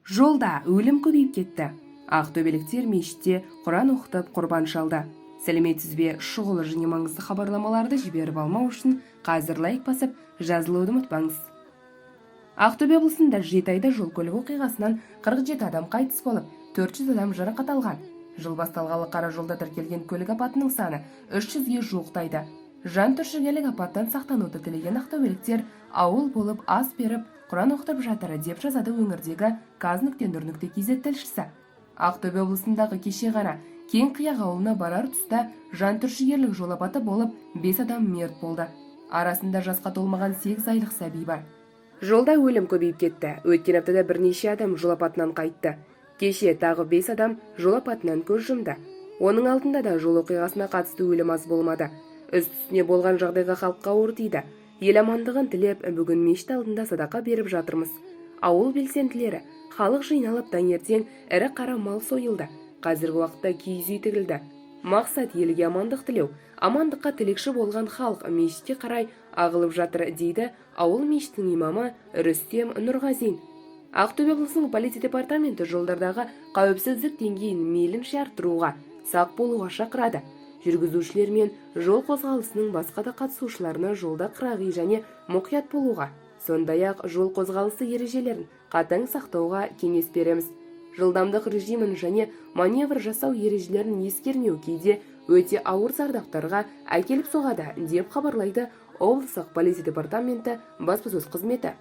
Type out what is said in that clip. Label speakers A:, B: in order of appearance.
A: Жолда өлім көбейіп кетті. Ақтөбеліктер мешітте Құран оқытып құрбан шалды. Сәлеметсіз бе, шұғыл және маңызды хабарламаларды жіберіп алмау үшін қазір лайк басып, жазылуды ұмытпаңыз. Ақтөбе облысында 7 айда жол көлік оқиғасынан 47 адам қайтыс болып, 400 адам жарақат алған. Жыл басталғалы қара жолда тіркелген көлік апатының саны 300-ге жуықтайды. Жан түршігерлік апаттан сақтануды тілеген ақтөбеліктер ауыл болып ас беріп, Құран оқытып жатыр деп жазады өңірдегі kaz.nur.kz тілшісі. Ақтөбе облысындағы кеше ғана Кеңқияқ ауылына барар тұста жан түршігерлік жол апаты болып, 5 адам мерт болды. Арасында жасқа толмаған 8 айлық сәби бар. Жолда өлім көбейіп кетті. Өткен аптада бірнеше адам жол апатынан қайтты. Кеше тағы 5 адам жол апатынан көз жұмды. Оның алдында да жол оқиғасына қатысты өлім аз болмады. Үсті-үстіне болған жағдайға халыққа ауыр тиді. Ел амандығын тілеп, бүгін мешіт алдында садақа беріп жатырмыз. Ауыл белсенділері халық жиналып таңертең ірі қара мал сойылды. Қазіргі уақытта киіз үй тігілді. Мақсат елге амандық тілеу. Амандыққа тілекші болған халық мешітке қарай ағылып жатыр дейді ауыл мешітінің имамы Рүстем Нұрғазин. Ақтөбе облысының полиция департаменті жолдардағы қауіпсіздік деңгейін мейлінше арттыруға, сақ болуға шақырады. Жүргізушілер мен жол қозғалысының басқа да қатысушыларына жолда қырағи және мұқият болуға, сондай-ақ жол қозғалысы ережелерін қатаң сақтауға кеңес береміз. Жылдамдық режимін және маневр жасау ережелерін ескермеу кейде өте ауыр зардаптарға әкеліп соғады деп хабарлайды облыстық полиция департаменті баспасөз қызметі.